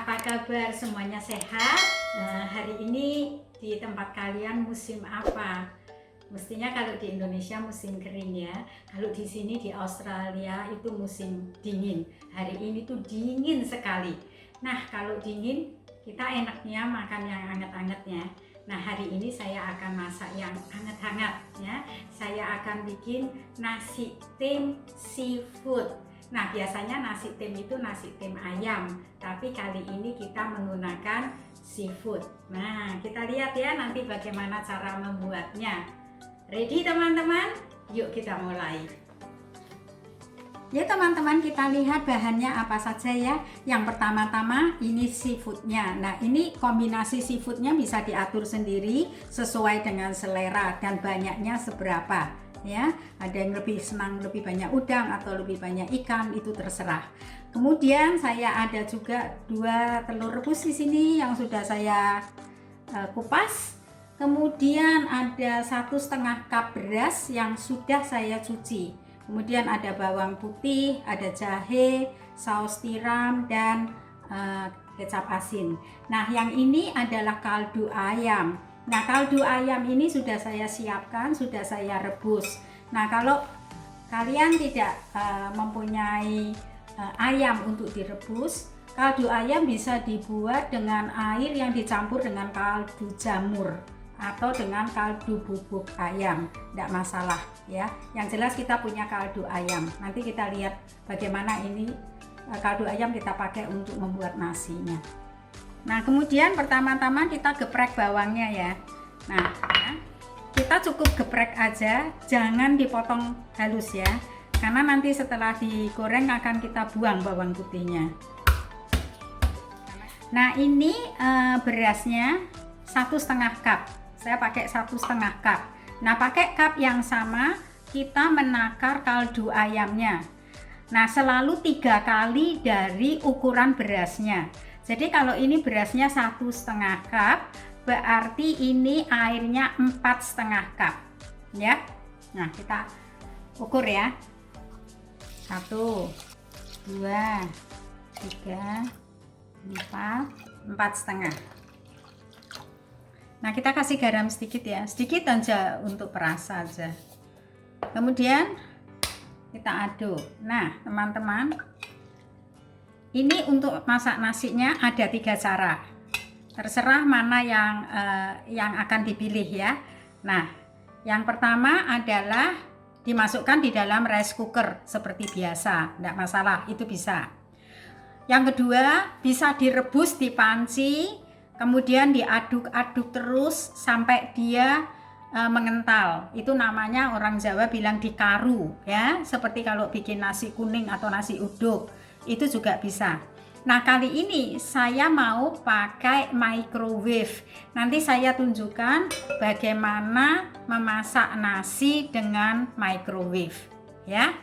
Apa kabar, semuanya sehat? Hari ini di tempat kalian musim apa? Mestinya kalau di Indonesia musim kering ya. Kalau di sini di Australia itu musim dingin. Hari ini tuh dingin sekali. Nah, kalau dingin kita enaknya makan yang hangat-hangatnya. Nah, hari ini saya akan masak yang hangat-hangat ya. Saya akan bikin nasi tim seafood. Nah, biasanya nasi tim itu nasi tim ayam, tapi kali ini kita menggunakan seafood. Nah, kita lihat ya nanti bagaimana cara membuatnya. Ready teman-teman? Yuk kita mulai. Ya teman-teman, kita lihat bahannya apa saja ya. Yang pertama-tama ini seafoodnya. Nah, ini kombinasi seafoodnya bisa diatur sendiri sesuai dengan selera dan banyaknya seberapa. Ya, ada yang lebih senang lebih banyak udang atau lebih banyak ikan, itu terserah. Kemudian saya ada juga 2 telur rebus di sini yang sudah saya kupas. Kemudian ada 1,5 cup beras yang sudah saya cuci. Kemudian ada bawang putih, ada jahe, saus tiram, dan kecap asin. Nah, yang ini adalah kaldu ayam. Nah, kaldu ayam ini sudah saya siapkan, sudah saya rebus. Nah, kalau kalian tidak mempunyai ayam untuk direbus, kaldu ayam bisa dibuat dengan air yang dicampur dengan kaldu jamur atau dengan kaldu bubuk ayam, tidak masalah ya. Yang jelas kita punya kaldu ayam. Nanti kita lihat bagaimana ini kaldu ayam kita pakai untuk membuat nasinya. Nah, kemudian pertama-tama kita geprek bawangnya ya. Nah, kita cukup geprek aja, jangan dipotong halus ya, karena nanti setelah digoreng akan kita buang bawang putihnya. Nah, ini berasnya 1,5 cup. Saya pakai 1,5 cup. Nah, pakai cup yang sama kita menakar kaldu ayamnya. Nah, selalu 3 kali dari ukuran berasnya. Jadi kalau ini berasnya 1,5 cup, berarti ini airnya 4,5 cup ya. Nah, kita ukur ya. 1, 2, 3, 4, 4,5. Nah, kita kasih garam sedikit ya, sedikit aja untuk perasa aja. Kemudian kita aduk. Nah, teman-teman, ini untuk masak nasinya ada 3 cara. Terserah mana yang akan dipilih ya. Nah, yang pertama adalah dimasukkan di dalam rice cooker seperti biasa, tidak masalah, itu bisa. Yang kedua, bisa direbus di panci, kemudian diaduk-aduk terus sampai dia mengental. Itu namanya orang Jawa bilang dikaru ya, seperti kalau bikin nasi kuning atau nasi uduk. Itu juga bisa. Nah, kali ini saya mau pakai microwave. Nanti saya tunjukkan bagaimana memasak nasi dengan microwave ya.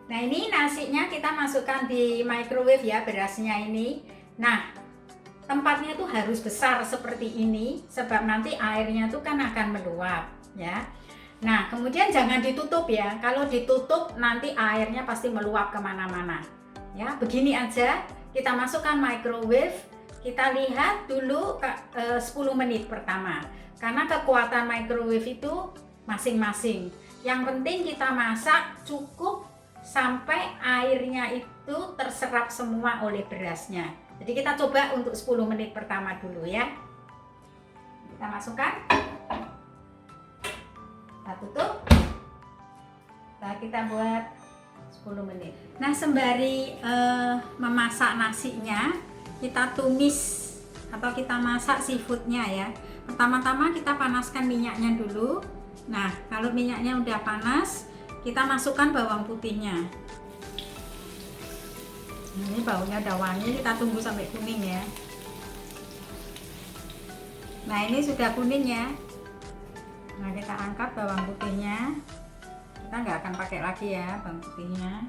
Nah, ini nasinya kita masukkan di microwave ya, berasnya ini. Nah, tempatnya tuh harus besar seperti ini sebab nanti airnya tuh kan akan meluap ya. Nah, kemudian jangan ditutup ya. Kalau ditutup nanti airnya pasti meluap kemana-mana. Ya, begini aja, kita masukkan microwave, kita lihat dulu 10 menit pertama, karena kekuatan microwave itu masing-masing. Yang penting kita masak cukup sampai airnya itu terserap semua oleh berasnya. Jadi kita coba untuk 10 menit pertama dulu ya. Kita masukkan, kita tutup, nah kita buat 10 menit. Nah, sembari memasak nasinya, kita tumis atau kita masak seafoodnya ya. Pertama-tama kita panaskan minyaknya dulu. Nah, kalau minyaknya udah panas, kita masukkan bawang putihnya. Ini baunya udah wangi, kita tunggu sampai kuning ya. Nah, ini sudah kuning ya. Nah, kita angkat bawang putihnya. Kita nggak akan pakai lagi ya bawang putihnya.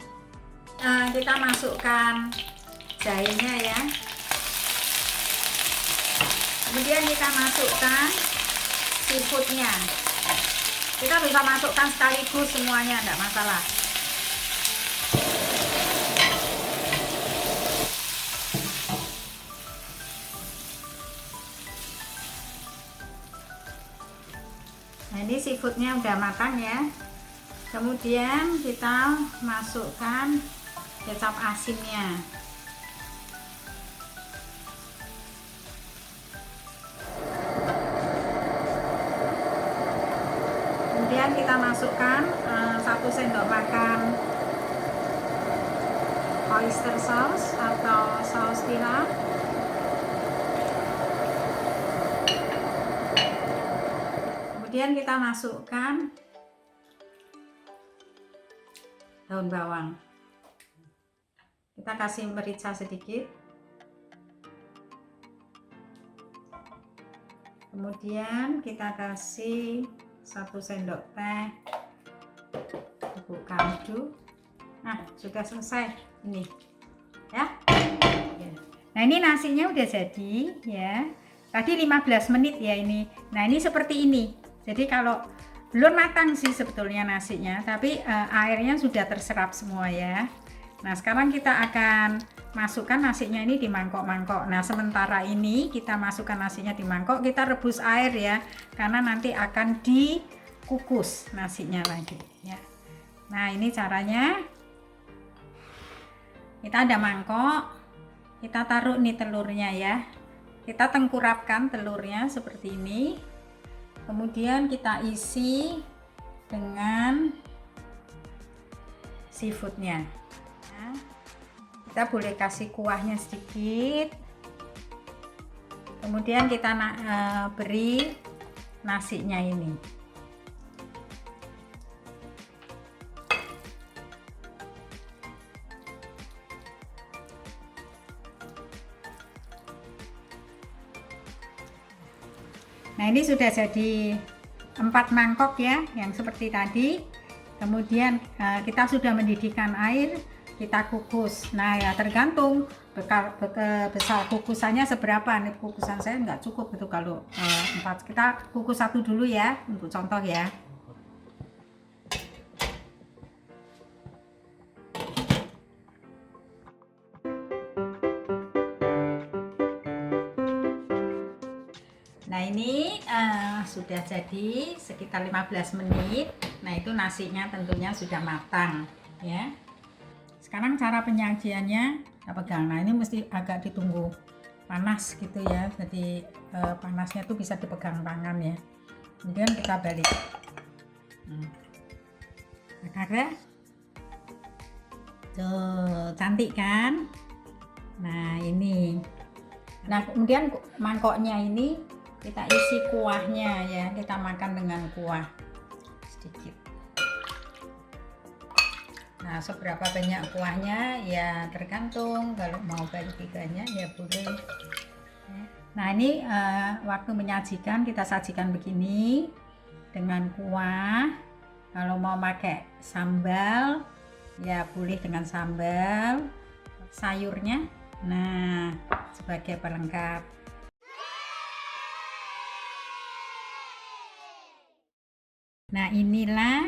Nah, kita masukkan jahenya ya. Kemudian kita masukkan seafoodnya. Kita bisa masukkan sekaligus semuanya, enggak masalah. Nah, ini seafoodnya udah matang ya. Kemudian kita masukkan kecap asinnya. Kemudian kita masukkan 1 sendok makan oyster sauce atau saus tiram. Kemudian kita masukkan daun bawang. Kita kasih merica sedikit. Kemudian kita kasih 1 sendok teh bubuk kaldu. Nah, sudah selesai ini ya. Nah, ini nasinya udah jadi ya. Tadi 15 menit ya ini. Nah, ini seperti ini. Jadi kalau belum matang sih sebetulnya nasinya, tapi airnya sudah terserap semua ya. Nah, sekarang kita akan masukkan nasinya ini di mangkok-mangkok. Nah, sementara ini kita masukkan nasinya di mangkok, kita rebus air ya, karena nanti akan dikukus nasinya lagi ya. Nah, ini caranya. Kita ada mangkok, kita taruh nih telurnya ya. Kita tengkurapkan telurnya seperti ini. Kemudian kita isi dengan seafoodnya. Nah, kita boleh kasih kuahnya sedikit. Kemudian kita beri nasinya ini. Nah, ini sudah jadi 4 mangkok ya, yang seperti tadi. Kemudian kita sudah mendidihkan air, kita kukus. Nah, ya tergantung besar kukusannya seberapa. Nih kukusan saya nggak cukup itu kalau 4. Kita kukus 1 dulu ya, untuk contoh ya. Nah, ini sudah jadi sekitar 15 menit. Nah, itu nasinya tentunya sudah matang ya. Sekarang cara penyajiannya kita pegang. Nah, ini mesti agak ditunggu panas gitu ya. Jadi panasnya tuh bisa dipegang tangan ya. Kemudian kita balik. Nah, tuh cantik kan? Nah, ini. Nah, kemudian mangkoknya ini kita isi kuahnya ya, kita makan dengan kuah sedikit. Nah, seberapa banyak kuahnya ya tergantung, kalau mau banyak banyak ya boleh. Nah, ini waktu menyajikan kita sajikan begini dengan kuah. Kalau mau pakai sambal ya boleh dengan sambal, sayurnya nah sebagai pelengkap. Nah, inilah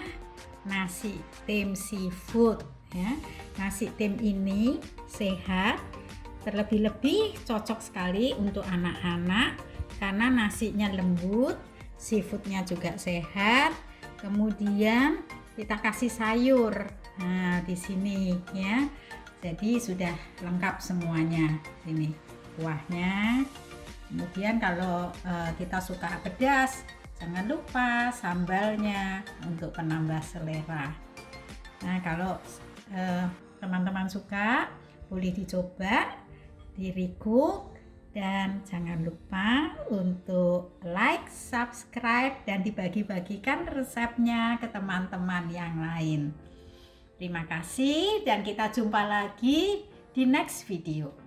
nasi tim seafood ya. Nasi tim ini sehat, terlebih-lebih cocok sekali untuk anak-anak karena nasinya lembut, seafoodnya juga sehat. Kemudian kita kasih sayur. Nah, di sini ya. Jadi sudah lengkap semuanya. Ini kuahnya. Kemudian kalau kita suka pedas, jangan lupa sambalnya untuk penambah selera. Nah, kalau teman-teman suka boleh dicoba di recook, dan jangan lupa untuk like, subscribe, dan dibagi-bagikan resepnya ke teman-teman yang lain. Terima kasih dan kita jumpa lagi di next video.